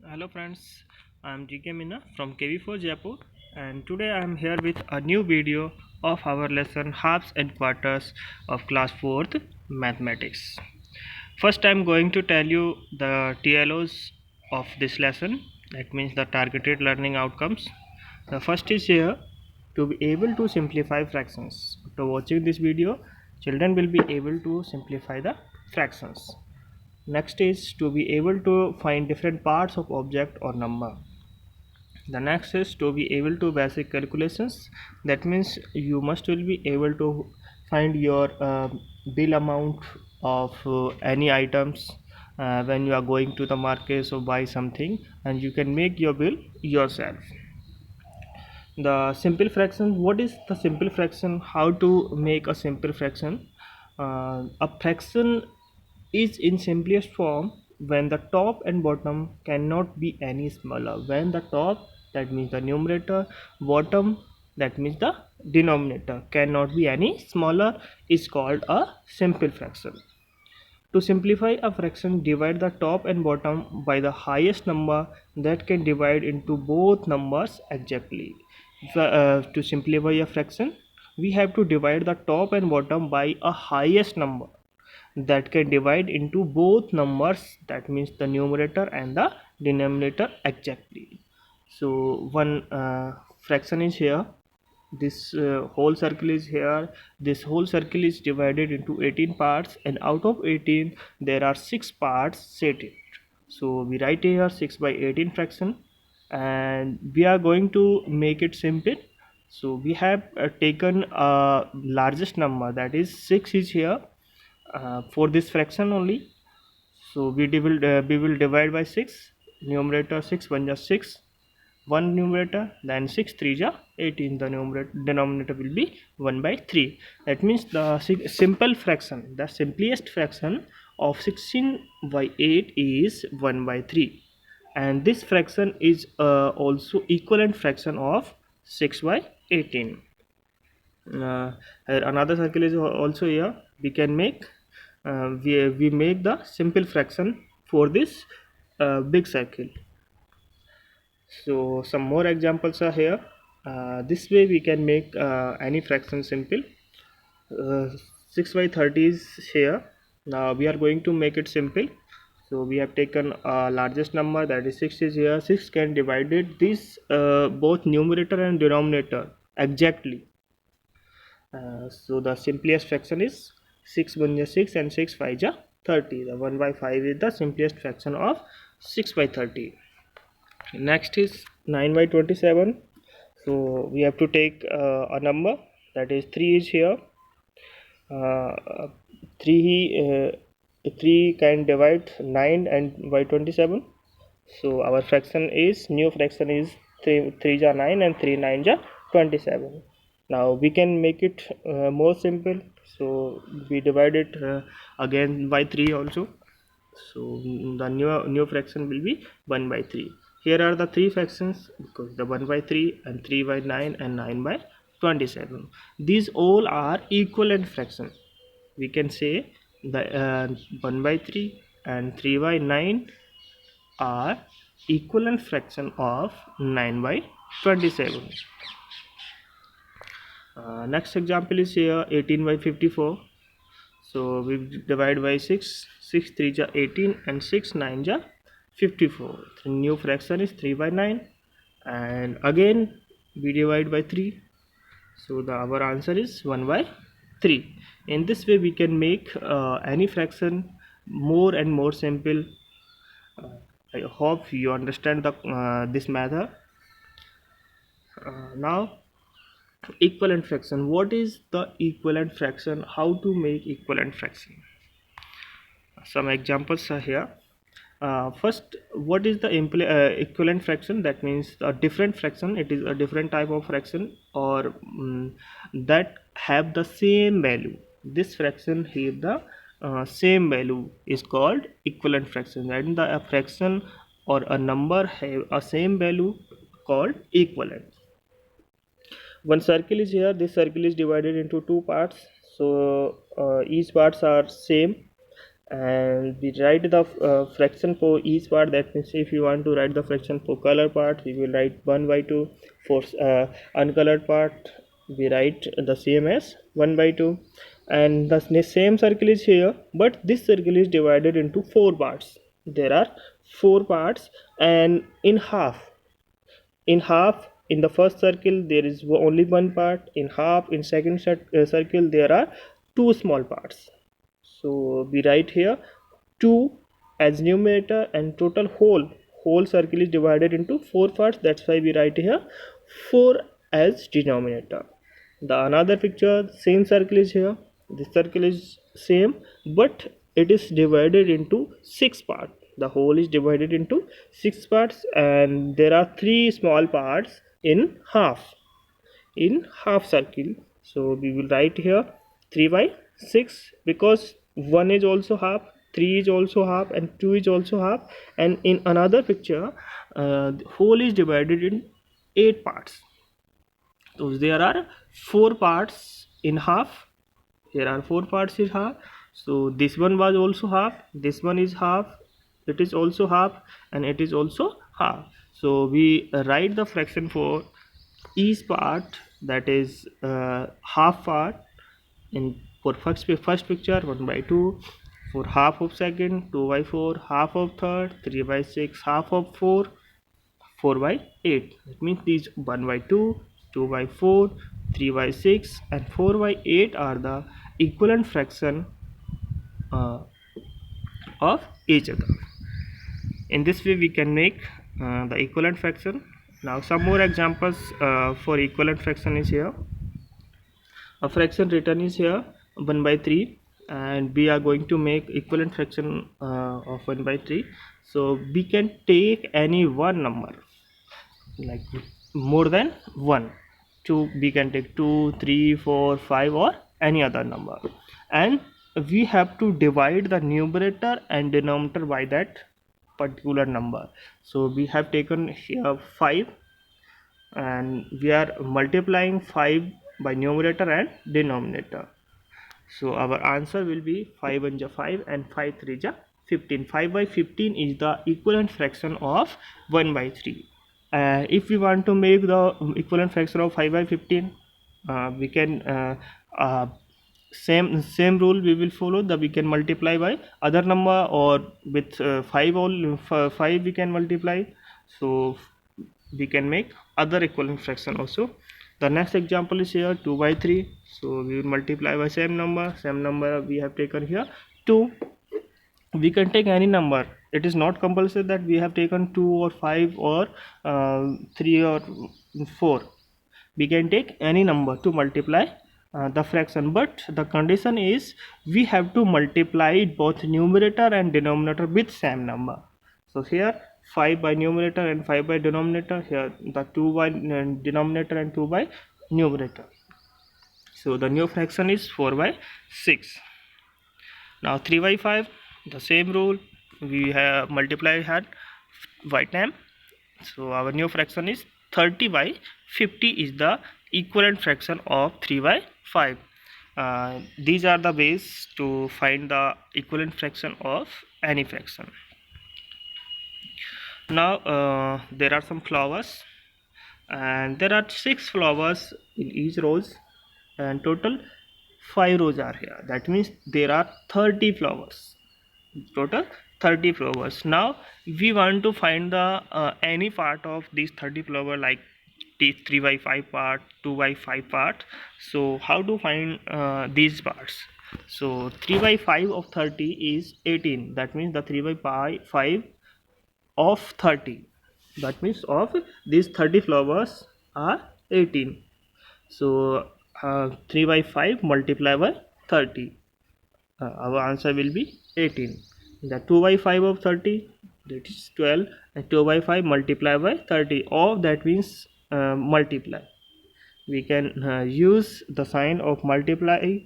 Hello friends, I am GK Mina from KV4 Jaipur, and today I am here with a new video of our lesson halves and quarters of class 4th mathematics. First I am going to tell you the TLOs of this lesson, that means the targeted learning outcomes. The first is here to be able to simplify fractions. After watching this video, children will be able to simplify the fractions. Next is to be able to find different parts of object or number. The next is to be able to basic calculations. That means you must will be able to find your bill amount of any items when you are going to the market or buy something, and you can make your bill yourself. The simple fraction, what is the simple fraction, how to make a simple fraction? A fraction is in simplest form when the top and bottom cannot be any smaller. When the top, that means the numerator, bottom, that means the denominator, cannot be any smaller, is called a simple fraction. To simplify a fraction, divide the top and bottom by the highest number that can divide into both numbers exactly. To simplify a fraction, we have to divide the top and bottom by a highest number that can divide into both numbers, that means the numerator and the denominator exactly. So one fraction is here, this whole circle is here, this whole circle is divided into 18 parts, and out of 18 there are 6 parts set in it. So we write here 6 by 18 fraction, and we are going to make it simple. So we have taken a largest number, that is 6 is here for this fraction only. So we will divide by 6, numerator 6 1 just 6, 1 numerator, then 6 3 ja 18, the numerator denominator will be 1 by 3. That means the simple fraction, the simplest fraction of 16 by 8 is 1 by 3, and this fraction is also equivalent fraction of 6 by 18. Another circle is also here. We can make we make the simple fraction for this big circle. So some more examples are here. This way we can make any fraction simple. 6 by 30 is here. Now we are going to make it simple. So we have taken largest number, that is 6 is here. 6 can divided this both numerator and denominator exactly. So the simplest fraction is 6 1 is 6 and 6 5 is 30. The 1 by 5 is the simplest fraction of 6 by 30. Next is 9 by 27. So we have to take a number, that is 3 is here. 3 can divide 9 and by 27. So our fraction is, new fraction is 3 3 ja 9 and 3 9 ja 27. Now we can make it more simple. So we divide it again by 3 also. So the new fraction will be 1 by 3. Here are the 3 fractions, because the 1 by 3 and 3 by 9 and 9 by 27. These all are equivalent fractions. We can say the 1 by 3 and 3 by 9 are equivalent fraction of 9 by 27. Next example is here 18 by 54. So we divide by 6, 6 3 ja 18 and 6 9 ja 54. The new fraction is 3 by 9, and again we divide by 3. So our answer is 1 by 3. In this way we can make any fraction more and more simple. I hope you understand this method. Now equivalent fraction, what is the equivalent fraction, how to make equivalent fraction? Some examples are here. First, what is the equivalent fraction? That means a different fraction, it is a different type of fraction, or that have the same value. This fraction here, the same value is called equivalent fraction, and the fraction or a number have a same value called equivalent. One circle is here, this circle is divided into 2 parts. So each parts are same, and we write the fraction for each part. That means if you want to write the fraction for color part, we will write 1 by 2. For uncolored part, we write the same as 1 by 2. And the same circle is here, but this circle is divided into 4 parts. There are 4 parts, and in half, in the first circle there is only one part. In half, in second circle there are two small parts. So we write here 2 as numerator, and total whole circle is divided into 4 parts. That's why we write here 4 as denominator. The another picture, same circle is here. This circle is same, but it is divided into 6 parts. The whole is divided into 6 parts, and there are 3 small parts in half circle. So we will write here 3 by 6, because 1 is also half, 3 is also half, and 2 is also half. And in another picture, the whole is divided in 8 parts. So there are 4 parts in half. There are 4 parts in half. So this one was also half, this one is half, it is also half, and it is also half. So we write the fraction for each part, that is half part. In for first picture, 1 by 2. For half of second, 2 by 4. Half of third, 3 by 6. Half of 4, 4 by 8. That means these 1 by 2, 2 by 4, 3 by 6, and 4 by 8 are the equivalent fraction uh, of each other. In this way we can make the equivalent fraction. Now some more examples for equivalent fraction is here. A fraction written is here 1 by 3, and we are going to make equivalent fraction of 1 by 3. So we can take any one number, like more than 1. We can take 2, 3, 4, 5, or any other number, and we have to divide the numerator and denominator by that particular number. So we have taken here 5, and we are multiplying 5 by numerator and denominator. So our answer will be 5 1 ja 5 and 5 3 ja 15. 5 by 15 is the equivalent fraction of 1 by 3. If we want to make the equivalent fraction of 5 by 15, we can same rule we will follow. That we can multiply by other number, or with 5 we can multiply. So we can make other equivalent fraction also. The next example is here 2 by 3. So we will multiply by same number we have taken here 2. We can take any number. It is not compulsory that we have taken 2 or 5 or 3 or 4. We can take any number to multiply the fraction, but the condition is we have to multiply both numerator and denominator with same number. So here 5 by numerator and 5 by denominator, here the 2 by denominator and 2 by numerator. So the new fraction is 4 by 6. Now 3 by 5, the same rule, we have multiplied had by 10. So our new fraction is 30 by 50 is the equivalent fraction of 3 by 5. These are the ways to find the equivalent fraction of any fraction. Now there are some flowers, and there are 6 flowers in each rows, and total 5 rows are here. That means there are 30 flowers, total 30 flowers. Now we want to find the any part of these 30 flower, like 3 by 5 part, 2 by 5 part. So how to find these parts? So 3 by 5 of 30 is 18. That means the 3 by 5 of 30, that means of these 30 flowers are 18. So 3 by 5 multiplied by 30, our answer will be 18. The 2 by 5 of 30, that is 12, and 2 by 5 multiplied by 30, of that means multiply. We can use the sign of multiply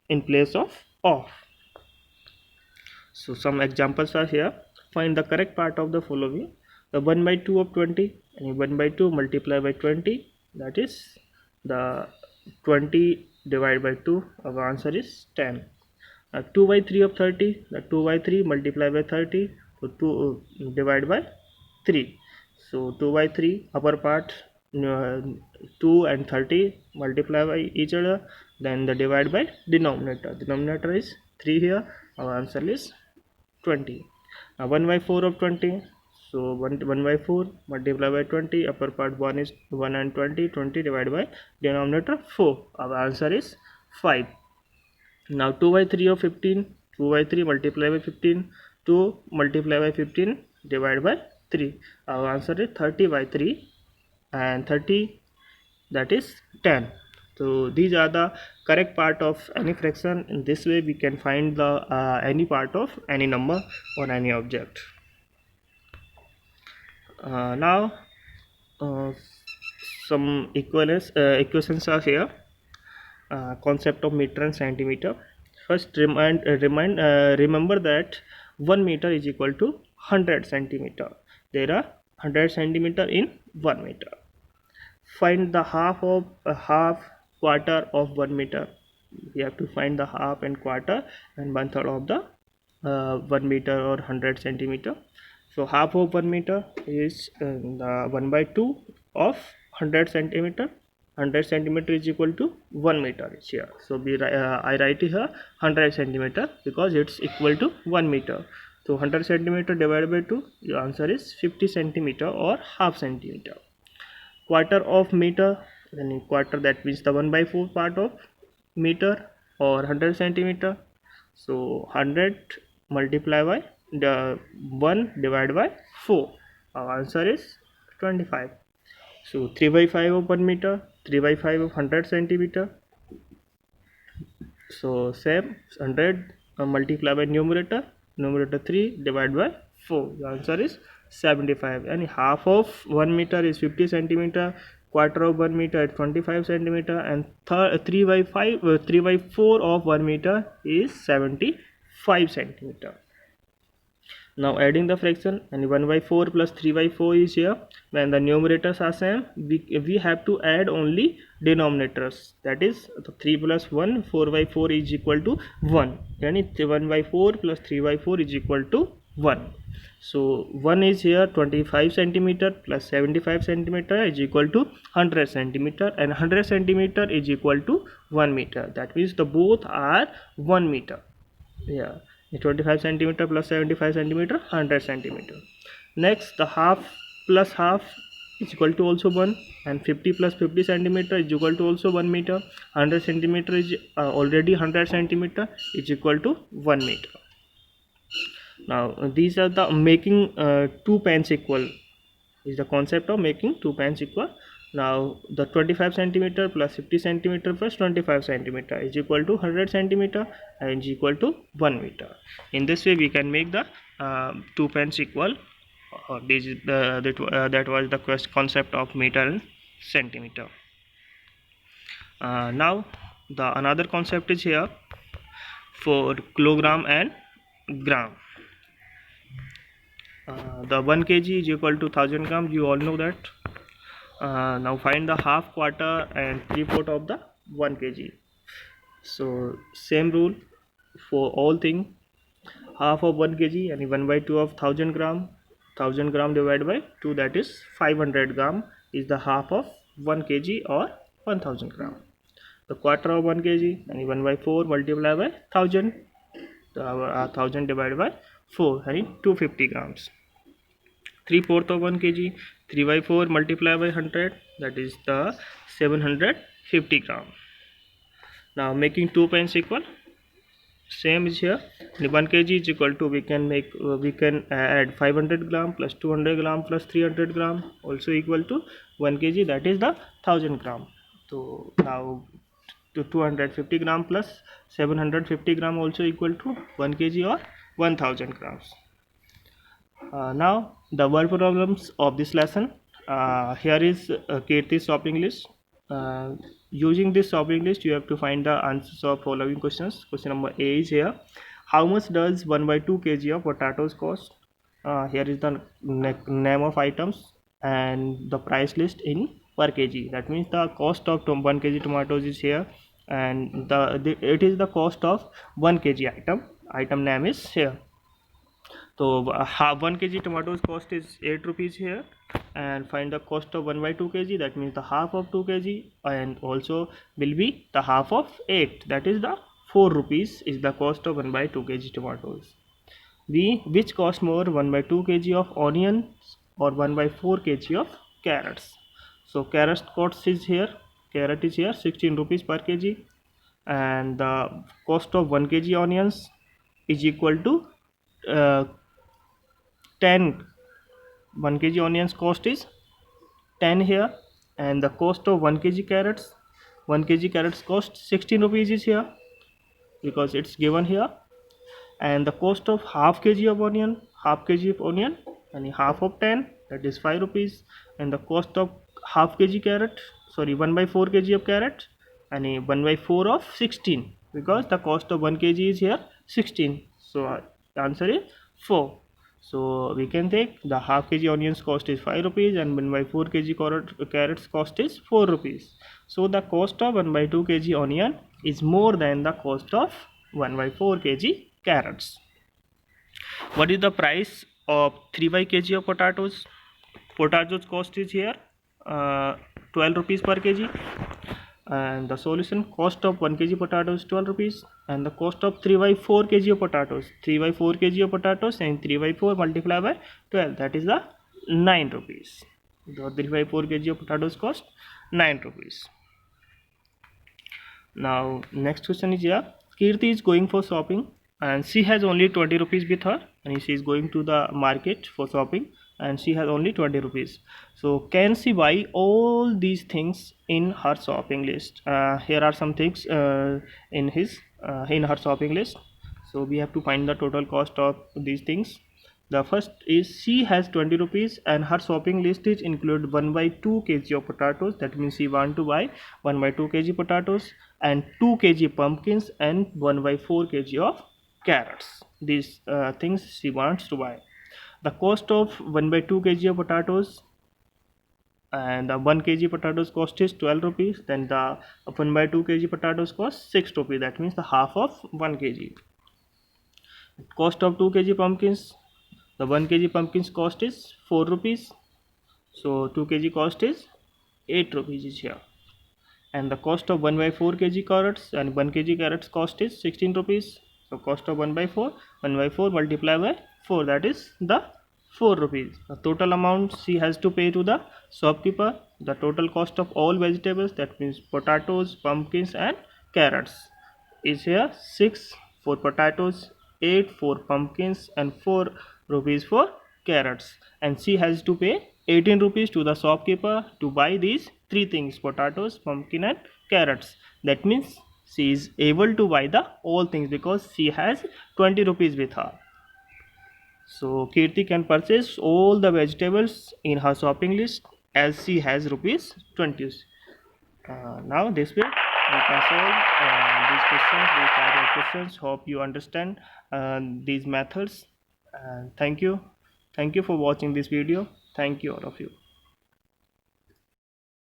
in place of. So some examples are here. Find the correct part of the following. The 1 by 2 of 20, and 1 by 2 multiply by 20, that is the 20 divided by 2, our answer is 10. 2 by 3 of 30, the 2 by 3 multiply by 30, so 2 divide by 3. So 2 by 3 upper part, 2 and 30 multiply by each other, then the divide by denominator is 3 here. Our answer is 20. Now 1 by 4 of 20, so 1 by 4 multiply by 20, upper part 1 is 1 and 20 divided by denominator 4. Our answer is 5. Now 2 by 3 of 15, 2 by 3 multiply by 15, 2 multiply by 15 divided by 3. Our answer is 30 by 3, and 30, that is 10. So these are the correct part of any fraction. In this way we can find the any part of any number or any object. Now some equations are here. Concept of meter and centimeter. First, remember that 1 meter is equal to 100 centimeter. There are 100 centimeter in 1 meter. Find the half, quarter of 1 meter. We have to find the half and quarter and 1/3 of the 1 meter or 100 centimeter. So half of 1 meter is the 1 by 2 of 100 centimeter. 100 centimeter is equal to 1 meter here. So I write here 100 centimeter because it's equal to 1 meter. So 100 centimeter divided by 2, your answer is 50 centimeter or half centimeter. Quarter of meter, then in quarter, that means the 1 by 4 part of meter or 100 centimeter. So 100 multiply by the 1 divided by 4. Our answer is 25. So 3 by 5 of 1 meter, 3 by 5 of 100 centimeter. So same 100 multiply by numerator 3 divided by 4. The answer is 75. And half of 1 meter is 50 centimeter, quarter of 1 meter is 25 centimeter, and 3 by 4 of 1 meter is 75 centimeter. Now adding the fraction, and 1 by 4 plus 3 by 4 is here. When the numerators are same, we have to add only denominators. That is 3 plus 1, 4 by 4 is equal to 1. Then 1 by 4 plus 3 by 4 is equal to 1. So 1 is here 25 centimeter plus 75 centimeter is equal to 100 centimeter, and 100 centimeter is equal to 1 meter. That means the both are 1 meter. Yeah. 25 centimeter plus 75 centimeter, 100 centimeter. Next, the half plus half is equal to also 1, and 50 plus 50 centimeter is equal to also 1 meter. 100 centimeter is already 100 centimeter is equal to 1 meter. Now these are the making 2 pens equal. Is the concept of making 2 pens equal. Now the 25 centimeter plus 50 centimeter plus 25 centimeter is equal to 100 centimeter and is equal to 1 meter. In this way we can make the 2 pens equal. That was the concept of meter and centimeter. Now the another concept is here for kilogram and gram. The 1 kg is equal to 1000 grams. You all know that. Now find the half, quarter and 3/4 of the 1 kg. So same rule for all thing. Half of 1 kg and 1 by 2 of 1000 gram. 1000 gram divided by 2, that is 500 gram, is the half of 1 kg or 1000 gram. The quarter of 1 kg and 1 by 4 multiplied by 1000. 1000 divided by 4, and 250 grams. 3/4 of 1 kg, 3 by 4 multiplied by 100, that is the 750 gram. Now making 2 pens equal. Same is here. 1 kg is equal to, we can add 500 gram plus 200 gram plus 300 gram also equal to 1 kg, that is the 1000 gram. So now to 250 gram plus 750 gram also equal to 1 kg or 1000 grams. Now the word problems of this lesson. Here is Kirti's shopping list. Using this shopping list, you have to find the answers of following questions. Question number A is here. How much does 1 by 2 kg of potatoes cost? Here is the name of items and the price list in per kg. That means the cost of 1 kg tomatoes is here, and it is the cost of 1 kg item name is here. So half 1 kg tomatoes cost is 8 rupees here, and find the cost of 1 by 2 kg, that means the half of 2 kg, and also will be the half of 8, that is the 4 rupees is the cost of 1 by 2 kg tomatoes. Which cost more, 1 by 2 kg of onions or 1 by 4 kg of carrots? So carrot cost is here, carrot is here 16 rupees per kg, and the cost of 1 kg onions is equal to uh, 10. 1 kg onions cost is 10 here, and the cost of 1 kg carrots, 1 kg carrots cost 16 rupees is here because it's given here, and the cost of half kg of onion, half kg of onion, and half of 10, that is 5 rupees, and the cost of half kg carrot, sorry 1 by 4 kg of carrot, and 1 by 4 of 16, because the cost of 1 kg is here 16, so the answer is 4. So we can take the half kg onions cost is 5 rupees, and 1 by 4 kg carrots cost is 4 rupees. So the cost of 1 by 2 kg onion is more than the cost of 1 by 4 kg carrots. What is the price of 3 by kg of potatoes? Potatoes cost is here 12 rupees per kg, and the solution, cost of 1 kg potatoes 12 rupees, and the cost of 3 by 4 kg of potatoes, 3 by 4 kg of potatoes, and 3 by 4 multiplied by 12, that is the 9 rupees. The 3 by 4 kg of potatoes cost 9 rupees. Now next question is here, Kirti is going for shopping and she has only 20 rupees with her, and she is going to the market for shopping and she has only 20 rupees. So can she buy all these things in her shopping list? Here are some things in her shopping list. So we have to find the total cost of these things. The first is, she has 20 rupees and her shopping list is include 1 by 2 kg of potatoes, that means she want to buy 1 by 2 kg potatoes, and 2 kg pumpkins, and 1 by 4 kg of carrots. These things she wants to buy. The cost of 1 by 2 kg of potatoes, and the 1 kg potatoes cost is 12 rupees, then the 1 by 2 kg potatoes cost 6 rupees, that means the half of 1 kg. Cost of 2 kg pumpkins, the 1 kg pumpkins cost is 4 rupees, so 2 kg cost is 8 rupees is here, and the cost of 1 by 4 kg carrots, and 1 kg carrots cost is 16 rupees, so cost of 1 by 4, 1 by 4 multiplied by 4, that is the 4 rupees. The total amount she has to pay to the shopkeeper, the total cost of all vegetables, that means potatoes, pumpkins, and carrots, is here 6 for potatoes, 8 for pumpkins, and 4 rupees for carrots, and she has to pay 18 rupees to the shopkeeper to buy these three things, potatoes, pumpkin, and carrots. That means she is able to buy the all things because she has 20 rupees with her. So Kirti can purchase all the vegetables in her shopping list as she has rupees 20. Now this way we can solve these questions, these type of questions. Hope you understand these methods. Thank you for watching this video. Thank you all of you.